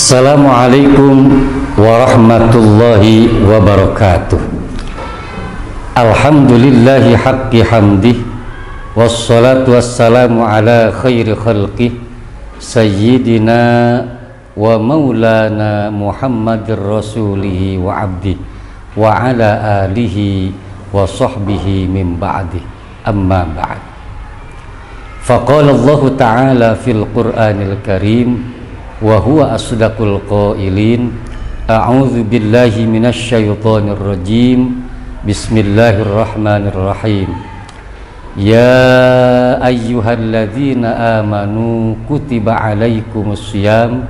Assalamualaikum warahmatullahi wabarakatuh. Alhamdulillahi haqqi hamdih, wassalatu wassalamu ala khairi khalqih, sayyidina wa maulana Muhammadir rasulihi wa abdih wa ala alihi wa sahbihi min ba'dih, amma ba'd. Faqala Allah ta'ala fil Qur'anil Karim wa huwa asdaqul qailin, a'udzu billahi minasy syaithanir rajim, bismillahirrahmanirrahim. Ya ayyuhalladzina amanu kutiba alaikumussyam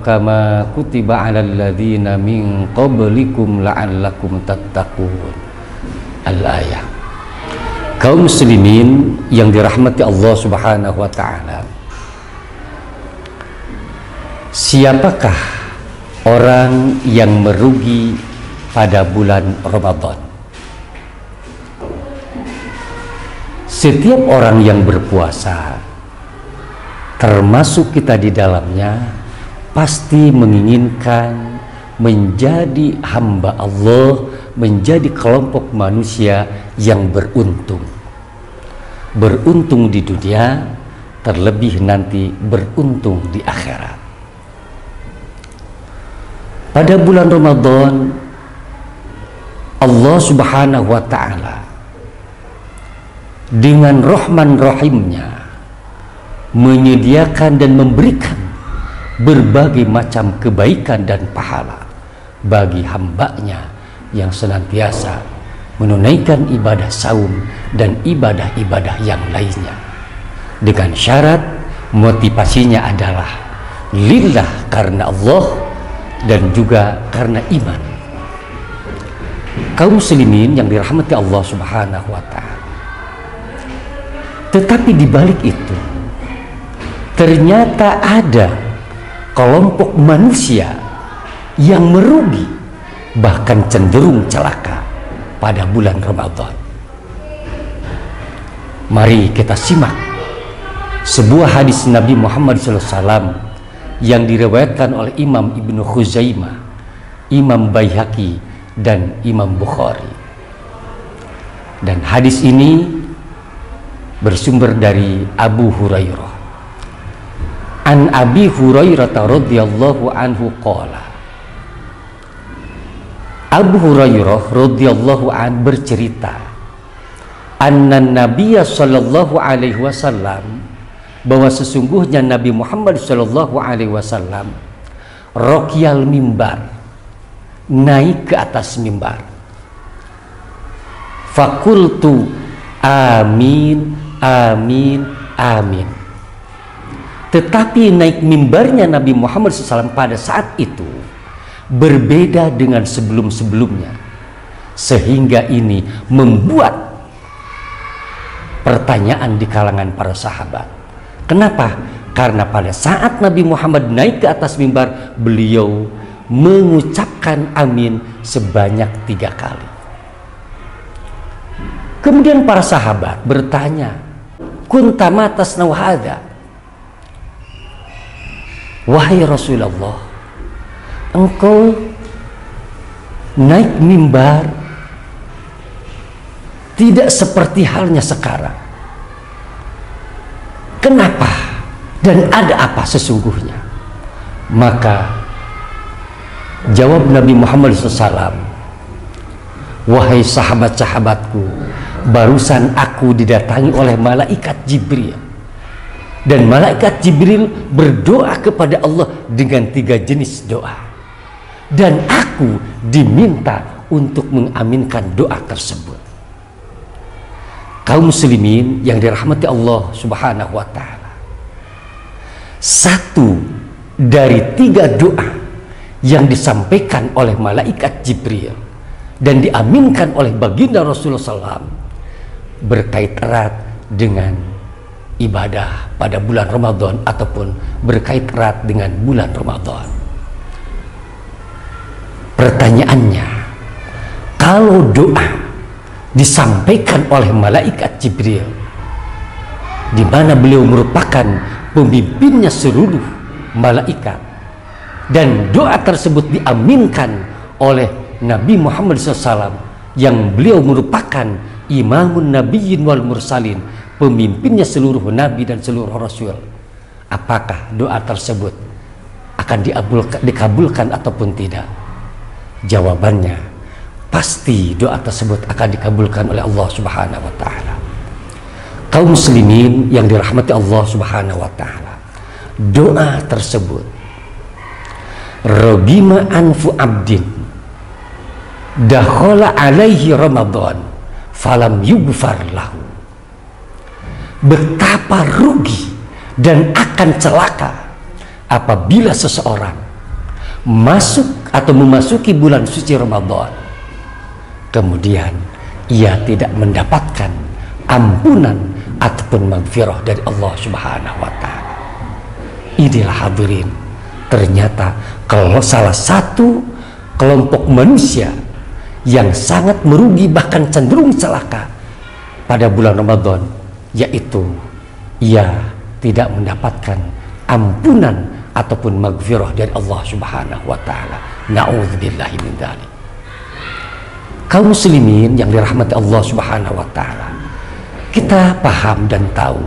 kama kutiba alal ladzina min qablikum la'allakum tattaqun. Al-ayah. Kaum muslimin yang dirahmati Allah Subhanahu wa taala, siapakah orang yang merugi pada bulan Ramadan? Setiap orang yang berpuasa, termasuk kita di dalamnya, pasti menginginkan menjadi hamba Allah, menjadi kelompok manusia yang beruntung. Beruntung di dunia, terlebih nanti beruntung di akhirat. Pada bulan Ramadan, Allah Subhanahu wa ta'ala dengan Rahman Rahimnya menyediakan dan memberikan berbagai macam kebaikan dan pahala bagi hambanya yang senantiasa menunaikan ibadah saum dan ibadah-ibadah yang lainnya, dengan syarat motivasinya adalah lillah, karena Allah, dan juga karena iman. Kaum muslimin yang dirahmati Allah Subhanahu wa ta'ala, tetapi di balik itu ternyata ada kelompok manusia yang merugi, bahkan cenderung celaka pada bulan Ramadan. Mari kita simak sebuah hadis Nabi Muhammad SAW yang diriwayatkan oleh Imam Ibnu Khuzaimah, Imam Baihaqi, dan Imam Bukhari. Dan hadis ini bersumber dari Abu Hurairah. An Abi Hurairah radhiyallahu anhu qala, Abu Hurairah radhiyallahu an bercerita, anna Nabiyya sallallahu alaihi wasallam, bahwa sesungguhnya Nabi Muhammad sallallahu alaihi wasallam raqyal mimbar, naik ke atas mimbar. Fakultu amin amin amin. Tetapi naik mimbarnya Nabi Muhammad SAW pada saat itu berbeda dengan sebelum-sebelumnya, sehingga ini membuat pertanyaan di kalangan para sahabat. Kenapa? Karena pada saat Nabi Muhammad naik ke atas mimbar, beliau mengucapkan amin sebanyak 3 kali. Kemudian para sahabat bertanya, kunta ma tasnau hadza? Wahai Rasulullah, engkau naik mimbar tidak seperti halnya sekarang. Kenapa? Dan ada apa sesungguhnya? Maka jawab Nabi Muhammad SAW, wahai sahabat-sahabatku, barusan aku didatangi oleh malaikat Jibril. Dan malaikat Jibril berdoa kepada Allah dengan 3 jenis doa. Dan aku diminta untuk mengaminkan doa tersebut. Kaum muslimin yang dirahmati Allah Subhanahu wa ta'ala, satu dari 3 doa yang disampaikan oleh malaikat Jibril dan diaminkan oleh baginda Rasulullah SAW berkait erat dengan ibadah pada bulan Ramadan ataupun berkait erat dengan bulan Ramadan. Pertanyaannya, kalau doa disampaikan oleh malaikat Jibril, di mana beliau merupakan pemimpinnya seluruh malaikat, dan doa tersebut diaminkan oleh Nabi Muhammad SAW yang beliau merupakan imamun nabiyyin wal mursalin, pemimpinnya seluruh nabi dan seluruh rasul. Apakah doa tersebut akan dikabulkan ataupun tidak? Jawabannya pasti doa tersebut akan dikabulkan oleh Allah Subhanahu wa taala. Kaum muslimin yang dirahmati Allah Subhanahu wa taala, doa tersebut rogima anfu abdin dakhala alaihi Ramadan falam yughfar lahu. Betapa rugi dan akan celaka apabila seseorang masuk atau memasuki bulan suci Ramadan, kemudian ia tidak mendapatkan ampunan ataupun maghfirah dari Allah Subhanahu wa taala. Inilah hadirin, ternyata kalau salah satu kelompok manusia yang sangat merugi bahkan cenderung celaka pada bulan Ramadan, yaitu ia tidak mendapatkan ampunan ataupun maghfirah dari Allah Subhanahu wa taala. Na'udzubillahi min dzalik. Kaum muslimin yang dirahmati Allah Subhanahu wa taala, kita paham dan tahu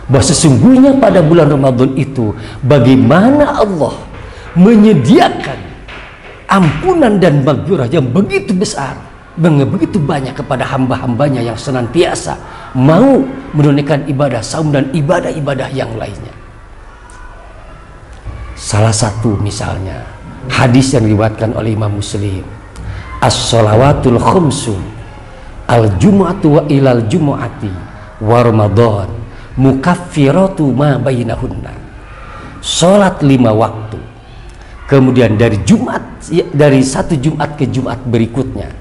bahwa sesungguhnya pada bulan Ramadan itu bagaimana Allah menyediakan ampunan dan maghfirah yang begitu besar, begitu banyak kepada hamba-hambanya yang senantiasa mau menunaikan ibadah saum dan ibadah-ibadah yang lainnya. Salah satu misalnya hadis yang diriwayatkan oleh Imam Muslim, as-shalawatul khumsu al-jumu'atu wa ilal jumu'ati wa Ramadan mukaffiratu ma bainahunna. Salat 5 waktu, kemudian dari satu Jumat ke Jumat berikutnya,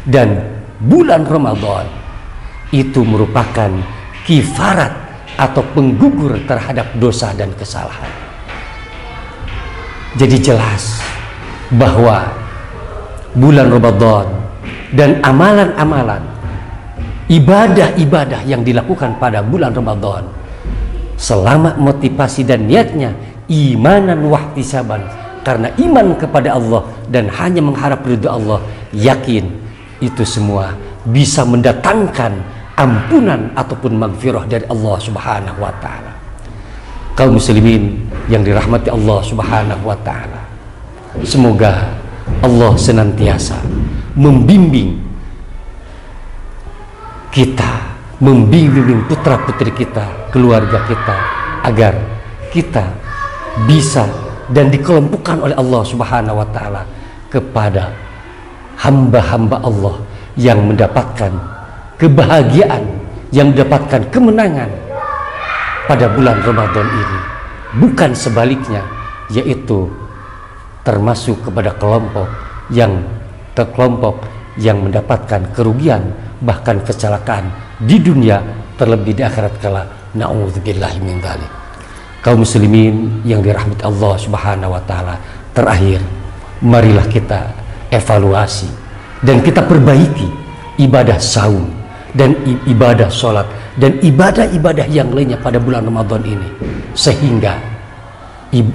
dan bulan Ramadan itu merupakan kifarat atau penggugur terhadap dosa dan kesalahan. Jadi jelas bahwa bulan Ramadan dan amalan-amalan ibadah-ibadah yang dilakukan pada bulan Ramadan selama motivasi dan niatnya imanan wahtisaban, karena iman kepada Allah dan hanya mengharap ridha Allah, yakin itu semua bisa mendatangkan ampunan ataupun maghfirah dari Allah Subhanahu wa taala. Kaum muslimin yang dirahmati Allah Subhanahu wa taala, semoga Allah senantiasa membimbing kita, membimbing putra-putri kita, keluarga kita, agar kita bisa dan dikelompokkan oleh Allah Subhanahu wa taala kepada hamba-hamba Allah yang mendapatkan kebahagiaan, yang mendapatkan kemenangan pada bulan Ramadan ini, bukan sebaliknya, yaitu termasuk kepada kelompok yang mendapatkan kerugian bahkan kecelakaan di dunia, terlebih di akhirat kala. Na'udzubillahi min dzalik. Kaum muslimin yang dirahmati Allah Subhanahu wa taala, terakhir marilah kita evaluasi dan kita perbaiki ibadah saum dan ibadah sholat dan ibadah-ibadah yang lainnya pada bulan Ramadan ini, sehingga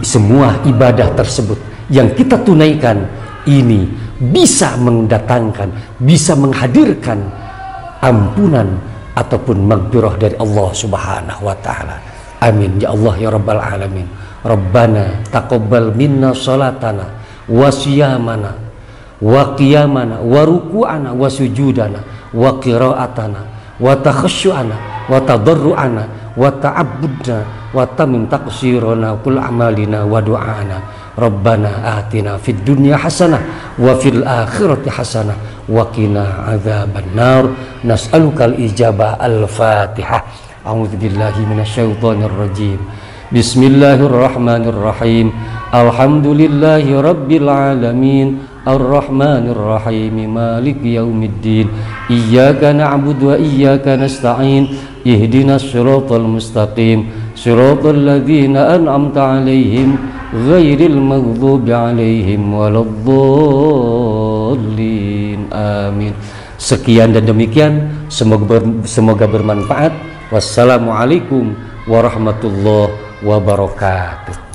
semua ibadah tersebut yang kita tunaikan ini bisa mendatangkan, bisa menghadirkan ampunan ataupun maghfirah dari Allah Subhanahu wa taala. Amin ya Allah ya rabbal alamin. Rabbana taqabbal minna salatana wa siyamana wa qiyamana wa ruku'ana wa sujudana wa qira'atana wa takhasyu'ana wa tadarru'ana wa ta'abbudna wa tamim taqsirana kul amalina wa du'ana. Rabbana atina fid dunya hasanah wa fil akhirati hasanah wa qina adzabannar. Nas'alukal ijabah. Al-Fatihah. A'udzubillahi minasyaitonir rajim. Bismillahirrahmanirrahim. Alhamdulillahi rabbil alamin. Ar-Rahmanir Rahim. Maliki yaumiddin. Iyyaka na'budu wa iyyaka nasta'in. Ihdinas siratal mustaqim. Siratal ladzina an'amta 'alaihim ghairil maghdubi 'alaihim waladdallin. Amin. Sekian dan demikian, semoga bermanfaat. Wassalamualaikum warahmatullahi wabarakatuh.